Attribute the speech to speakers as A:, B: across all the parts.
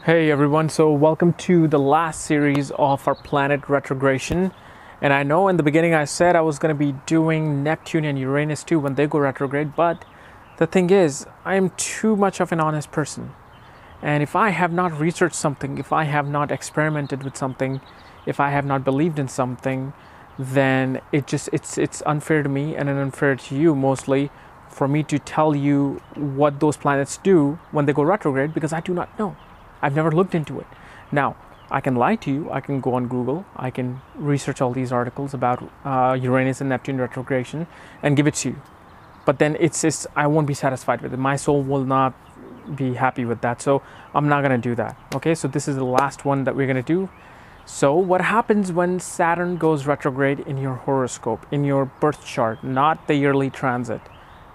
A: Hey everyone, so welcome to the last series of our planet retrogradation. And I know in the beginning I said I was going to be doing Neptune and Uranus too when they go retrograde, but the thing is, I am too much of an honest person. And if I have not researched something, if I have not experimented with something, if I have not believed in something, then it's unfair to me and unfair to you mostly for me to tell you what those planets do when they go retrograde because I do not know. I've never looked into it. Now, I can lie to you. I can go on Google. I can research all these articles about Uranus and Neptune retrogradation and give it to you. But then it's just, I won't be satisfied with it. My soul will not be happy with that. So I'm not going to do that. Okay, so this is the last one that we're going to do. So what happens when Saturn goes retrograde in your horoscope, in your birth chart, not the yearly transit?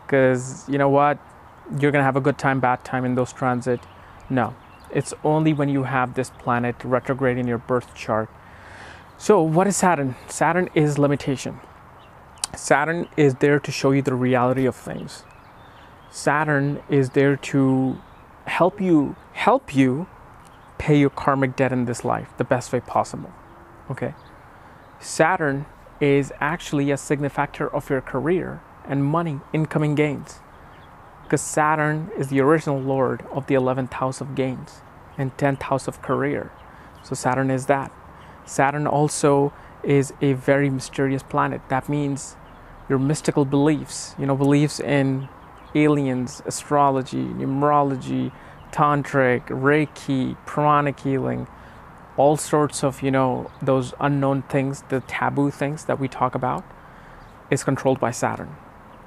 A: Because you know what? You're going to have a good time, bad time in those transit. No. It's only when you have this planet retrograde in your birth chart. So what is Saturn? Saturn is limitation. Saturn is there to show you the reality of things. Saturn is there to help you pay your karmic debt in this life the best way possible. Okay. Saturn is actually a signifactor of your career and money, incoming gains. Because Saturn is the original lord of the 11th house of gains and 10th house of career. So Saturn is that. Saturn also is a very mysterious planet. That means your mystical beliefs, beliefs in aliens, astrology, numerology, tantric, Reiki, pranic healing, all sorts of, those unknown things, the taboo things that we talk about, is controlled by Saturn.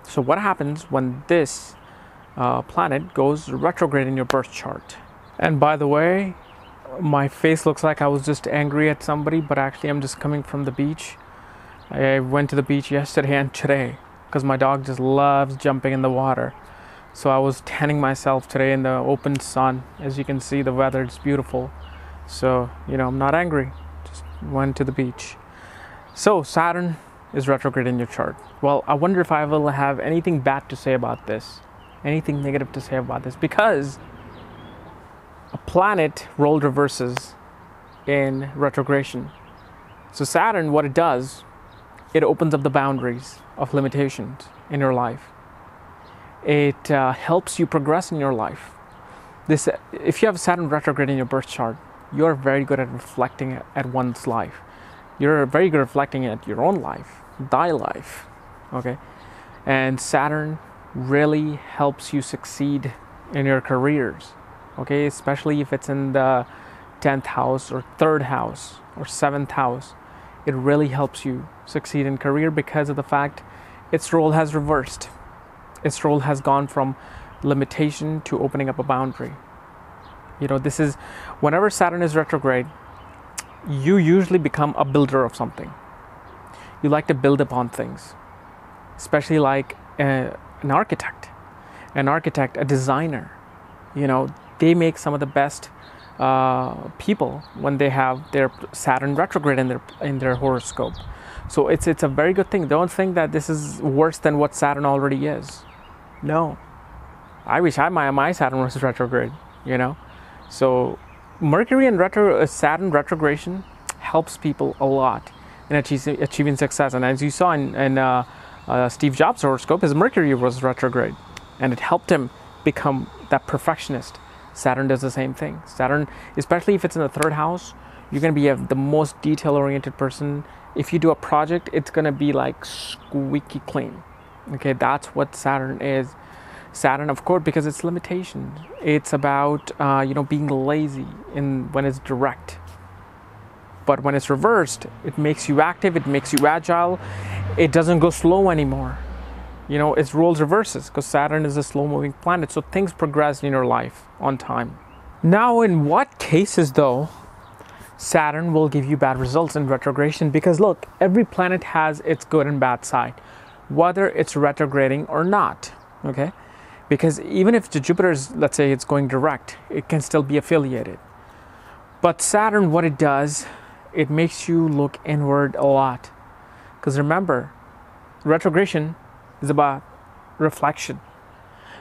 A: So what happens when this planet goes retrograde in your birth chart? And by the way, my face looks like I was just angry at somebody, but actually I'm just coming from the beach. I went to the beach yesterday and today because my dog just loves jumping in the water. So I was tanning myself today in the open sun. As you can see, the weather is beautiful. So, I'm not angry. Just went to the beach. So Saturn is retrograde in your chart. Well, I wonder if I will have anything bad to say about this. Anything negative to say about this, because a planet role reverses in retrogradation. So Saturn, what it does, it opens up the boundaries of limitations in your life. It helps you progress in your life. If you have Saturn retrograde in your birth chart, you're very good at reflecting at one's life. You're very good at reflecting at your own life, thy life. Okay, and Saturn really helps you succeed in your careers, okay, especially if it's in the 10th house or 3rd house or 7th house. It really helps you succeed in career because of the fact its role has reversed. Its role has gone from limitation to opening up a boundary. This is whenever Saturn is retrograde, you usually become a builder of something. You like to build upon things, especially like an architect, a designer. They make some of the best people when they have their Saturn retrograde in their horoscope. So it's a very good thing. Don't think that this is worse than what Saturn already is. No, I wish my Saturn was retrograde. So Mercury and Saturn retrogradation helps people a lot in achieving success. And as you saw in Steve Jobs' horoscope, his Mercury was retrograde, and it helped him become that perfectionist. Saturn does the same thing. Saturn, especially if it's in the 3rd house, you're going to be the most detail-oriented person. If you do a project, it's going to be like squeaky clean. Okay, that's what Saturn is. Saturn, of course, because it's limitations. It's about being lazy when it's direct. But when it's reversed, it makes you active. It makes you agile. It doesn't go slow anymore. Its roles reverses because Saturn is a slow-moving planet. So things progress in your life on time. Now, in what cases, though, Saturn will give you bad results in retrogradation? Because look, every planet has its good and bad side, whether it's retrograding or not. Okay, because even if Jupiter's, let's say, it's going direct, it can still be affiliated. But Saturn, what it does, it makes you look inward a lot. Because remember, retrogradation is about reflection.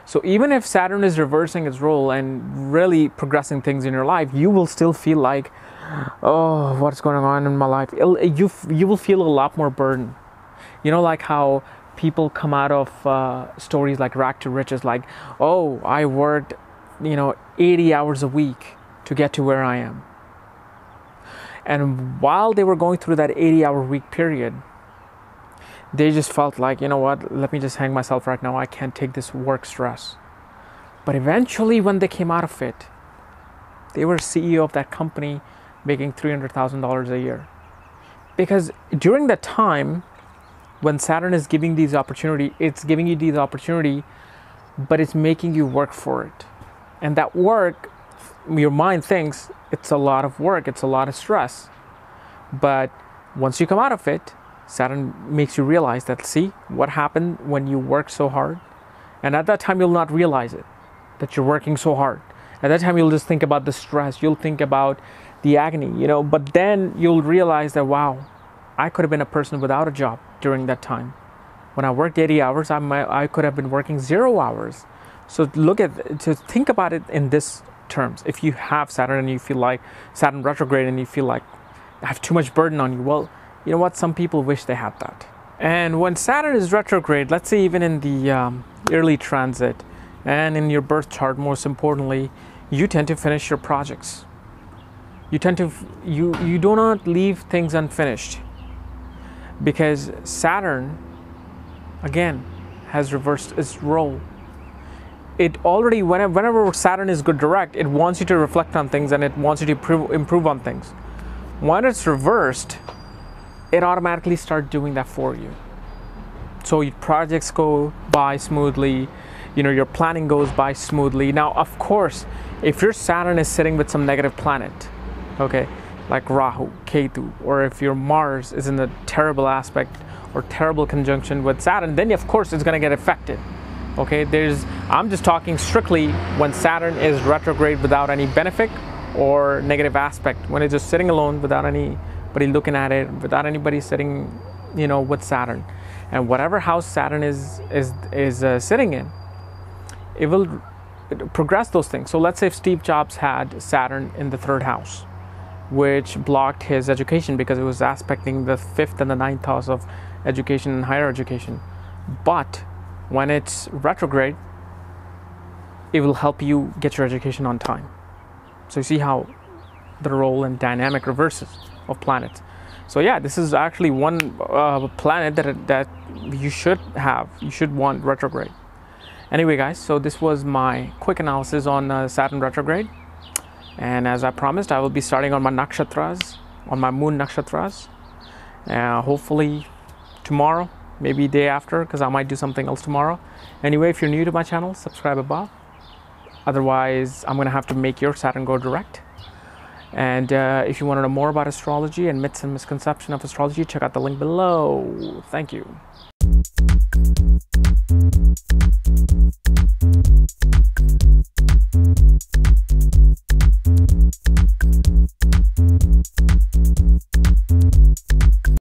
A: So even if Saturn is reversing its role and really progressing things in your life, you will still feel like, oh, what's going on in my life? You will feel a lot more burden. You know, like how people come out of stories like rag to riches, like, oh, I worked, 80 hours a week to get to where I am. And while they were going through that 80-hour week period, they just felt like, you know what, let me just hang myself right now. I can't take this work stress. But eventually, when they came out of it, they were CEO of that company making $300,000 a year. Because during that time, when Saturn is giving these opportunity, it's giving you these opportunity, but it's making you work for it. And that work, your mind thinks it's a lot of work, it's a lot of stress. But once you come out of it, Saturn makes you realize that, see, what happened when you work so hard? And at that time, you'll not realize it, that you're working so hard. At that time, you'll just think about the stress, you'll think about the agony, but then you'll realize that, wow, I could have been a person without a job during that time. When I worked 80 hours, I could have been working 0 hours. So think about it in this terms. If you have Saturn and you feel like Saturn retrograde and you feel like I have too much burden on you, well, you know what? Some people wish they had that. And when Saturn is retrograde, let's say even in the early transit and in your birth chart, most importantly, you tend to finish your projects. You do not leave things unfinished, because Saturn, again, has reversed its role. It already, whenever Saturn is good direct, it wants you to reflect on things and it wants you to improve on things. When it's reversed, it automatically starts doing that for you. So your projects go by smoothly, your planning goes by smoothly. Now, of course, if your Saturn is sitting with some negative planet, okay, like Rahu, Ketu, or if your Mars is in a terrible aspect or terrible conjunction with Saturn, then of course it's going to get affected. Okay, I'm just talking strictly when Saturn is retrograde without any benefit or negative aspect, when it's just sitting alone without anybody looking at it, without anybody sitting, with Saturn. And whatever house Saturn is sitting in, it will progress those things. So let's say if Steve Jobs had Saturn in the 3rd house, which blocked his education because it was aspecting the 5th and the 9th house of education and higher education. But when it's retrograde, it will help you get your education on time. So you see how the role and dynamic reverses of planets. So yeah, this is actually one planet that you should want retrograde. Anyway, guys, so this was my quick analysis on Saturn retrograde. And as I promised, I will be starting on my nakshatras, on my moon nakshatras. Hopefully tomorrow, maybe day after, because I might do something else tomorrow. Anyway, if you're new to my channel, subscribe above. Otherwise, I'm going to have to make your Saturn go direct. And if you want to know more about astrology and myths and misconceptions of astrology, check out the link below. Thank you.